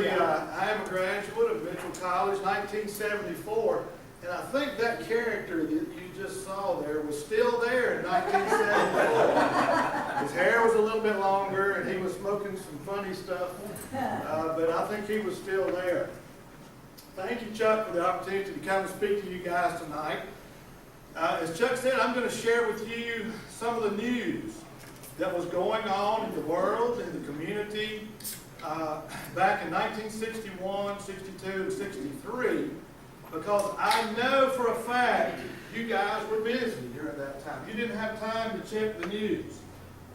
I am a graduate of Mitchell College, 1974, and I think that character that you just saw there was still there in 1974. His hair was a little bit longer, and he was smoking some funny stuff, but I think he was still there. Thank you, Chuck, for the opportunity to come and speak to you guys tonight. As Chuck said, I'm going to share with you some of the news that was going on in the world, in the community, back in 1961, 62, and 63, because I know for a fact you guys were busy during that time. You didn't have time to check the news.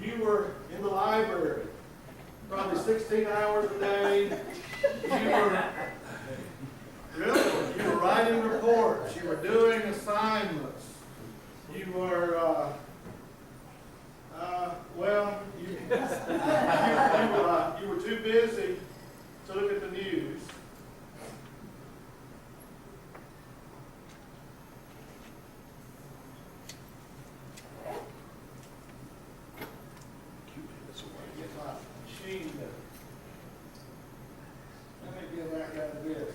You were in the library probably 16 hours a day. You were writing reports. You were doing assignments. You were, you were too busy to look at the news. Get my machine there. Let me get back out of this.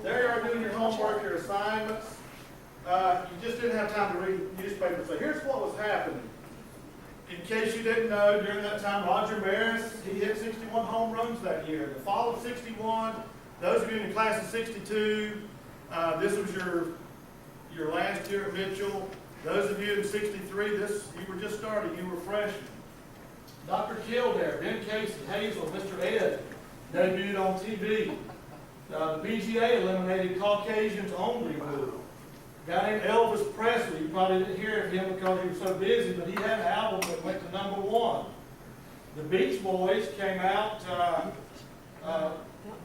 There you are doing your homework, your assignments. You just didn't have time to read newspapers. So here's what was happening. In case you didn't know, during that time, Roger Maris, he hit 61 home runs that year. The fall of 61, those of you in the class of 62, this was your last year at Mitchell. Those of you in 63, you were just starting, you were freshmen. Dr. Kildare, Ben Casey, Hazel, Mr. Ed debuted on TV. The PGA eliminated Caucasians only rule. A guy named Elvis Presley, you probably didn't hear of him because he was so busy, but he had an album that went to #1. The Beach Boys came out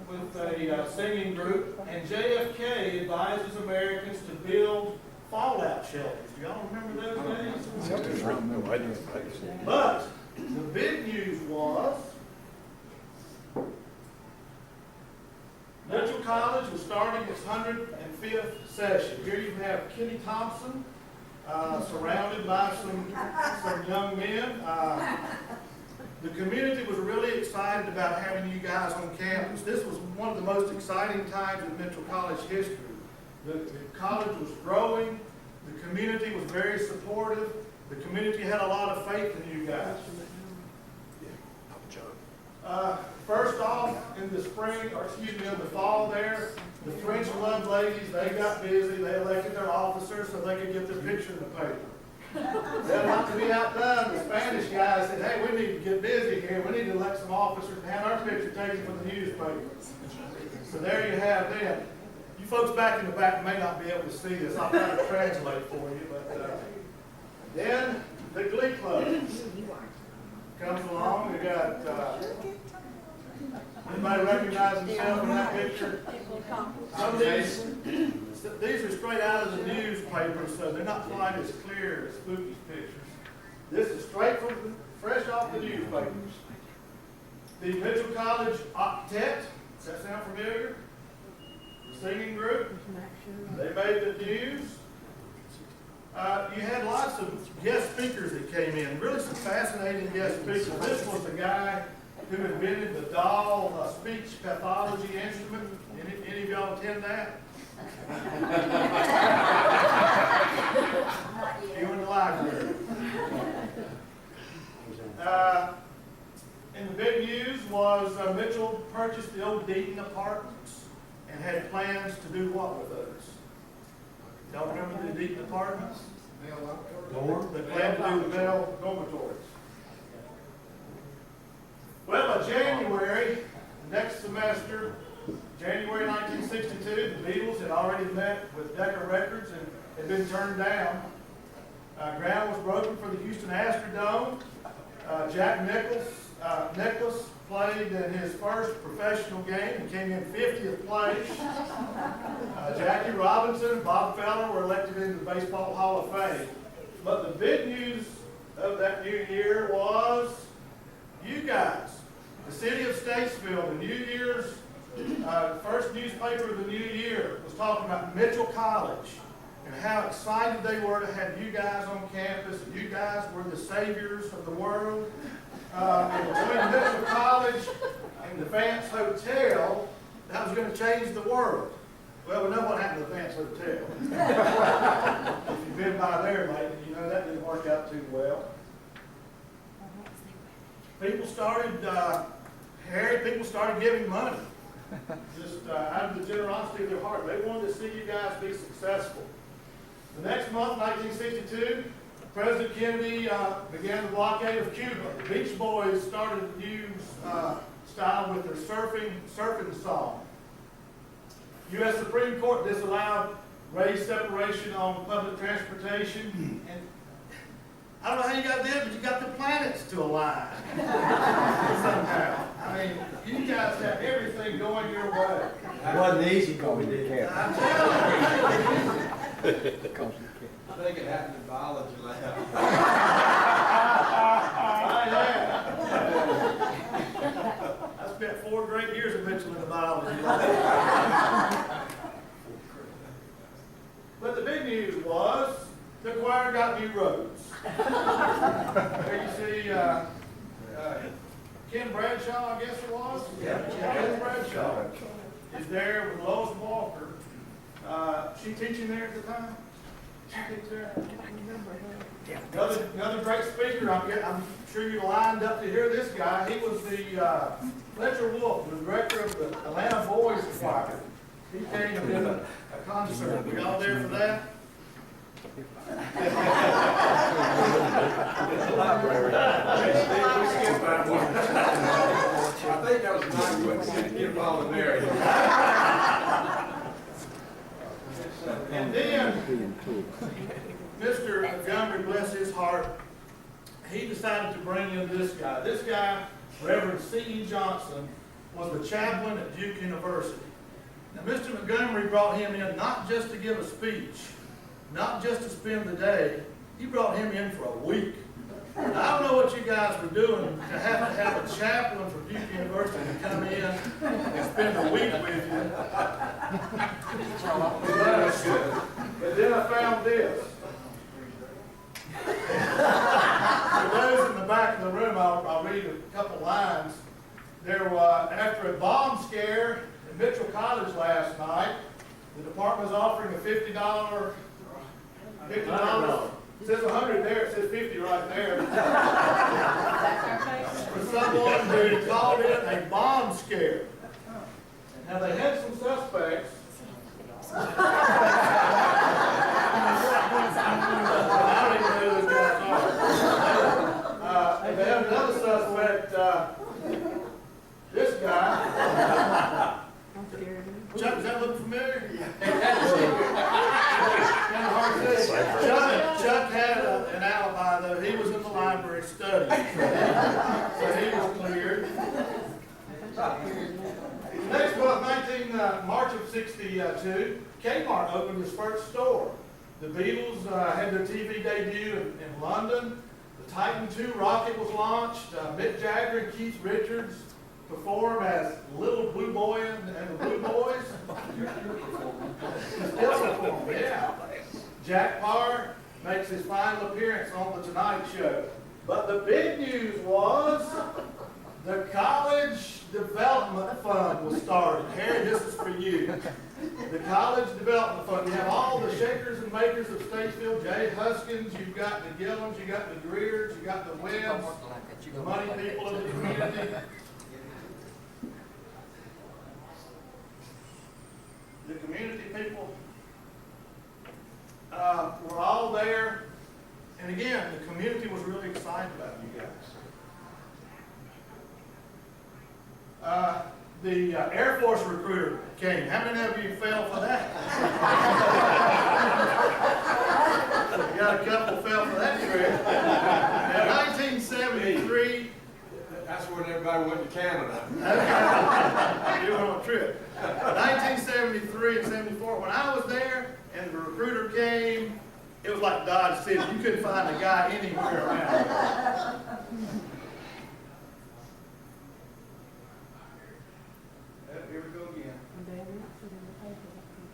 with a singing group, and JFK advises Americans to build fallout shelters. Do y'all remember those days? But the big news was Mitchell College was starting its 105th session. Here you have Kenny Thompson, surrounded by some young men. The community was really excited about having you guys on campus. This was one of the most exciting times in Mitchell College history. The college was growing. The community was very supportive. The community had a lot of faith in you guys. First off, in the spring, or excuse me, in the fall there, the French Love ladies, they got busy. They elected their officers so they could get their picture in the paper. They'll not to be outdone. The Spanish guys said, hey, we need to get busy here. We need to elect some officers and have our picture taken for the newspaper. So there you have them. You folks back in the back may not be able to see this. I'll try to translate for you. But then the Glee Club comes along. We got anybody recognize himself in that picture? Some of these are straight out of the newspapers, so they're not quite as clear as Spooky's pictures. This is straight from fresh off the newspapers. The Mitchell College Octet, does that sound familiar? The singing group. They made the news. You had lots of guest speakers that came in, really some fascinating guest speakers. This was the guy who invented the Dahl speech pathology instrument. Any of y'all attend that? You in the library. And the big news was Mitchell purchased the old Deaton Apartments and had plans to do what with those? Y'all remember the Deaton Apartments? They planned to do the Bell dormitories. Well, by January had been turned down. Ground was broken for the Houston Astrodome. Jack Nicklaus played in his first professional game and came in 50th place. Jackie Robinson and Bob Feller were elected into the Baseball Hall of Fame. But the big news of that new year was you guys. The city of Statesville, the New Year's, first newspaper of the new year was talking about Mitchell College and how excited they were to have you guys on campus. You guys were the saviors of the world. And between Mitchell College and the Vance Hotel, that was going to change the world. Well, we know what happened to the Vance Hotel. If you've been by there lately, you know that didn't work out too well. People started, people started giving money. Just out of the generosity of their heart. They wanted to see you guys be successful. The next month, 1962, President Kennedy began the blockade of Cuba. The Beach Boys started a new style with their surfing song. U.S. Supreme Court disallowed race separation on public transportation. And I don't know how you got there, but you got the planets to align somehow. I mean, you guys have everything going your way. It wasn't easy going to camp. I'm telling you. I think it happened in biology lab. I spent 4 great years at Mitchell in the biology lab. But the big news was the choir got new robes. There you see Ken Bradshaw, I guess it was? Yeah, Ken Bradshaw is there with Lois Walker. She teaching there at the time? She teaching there? Another great speaker. I'm sure you lined up to hear this guy. He was the Fletcher Wolf, the director of the Atlanta Boys Choir. He came and did a concert. Were y'all there for that? I think that was my question. Get voluntary. And then Mr. Montgomery, bless his heart, he decided to bring in this guy. This guy, Reverend C.E. Johnson, was the chaplain at Duke University. Now, Mr. Montgomery brought him in not just to give a speech, not just to spend the day. He brought him in for a week. And I don't know what you guys were doing to have a chaplain from Duke University to come in and spend a week with you. But then I found this. For those in the back of the room, I'll read a couple lines. There was, after a bomb scare at Mitchell College last night, the department was offering a $50. It says 100 there, it says 50 right there. For someone who called it a bomb scare. Now they had some suspects. I don't even know who those guys are. They had another suspect, this guy. Chuck, does that look familiar? Chuck had an alibi, though. He was in the library studying. So he was cleared. Next month, March of '62, Kmart opened his first store. The Beatles had their TV debut in London. The Titan II rocket was launched. Mick Jagger and Keith Richards perform as Little Blue Boy and the Blue Boys. Still perform, yeah. Jack Parr makes his final appearance on The Tonight Show. But the big news was the College Development Fund was started. Harry, this is for you. The College Development Fund. You have all the shakers and makers of Statesville, Jay Huskins, you've got the Gillums, you got the Greers, you got the Webbs, the money people of the community. The community people were all there. And again, the community was really excited about you guys. The Air Force recruiter came. How many of you fell for that? Got a couple fell for that trick. In 1973, That's when everybody went to Canada. you were on a trip. 1973 and 74, when I was there and the recruiter came, it was like Dodge City. You couldn't find a guy anywhere around. Here we go again.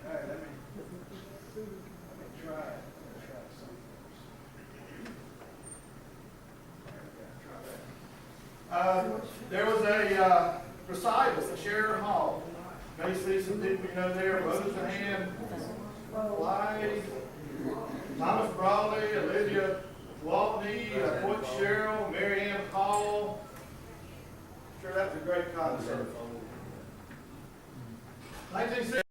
All right, let me try it. There was a recital at Sheridan Hall. May see some people you know there. Rosa Hand, Blythe, Thomas Brawley, Olivia Waltney, Point Sherrill, Mary Ann Hall. Sure, that's a great concert. 1960.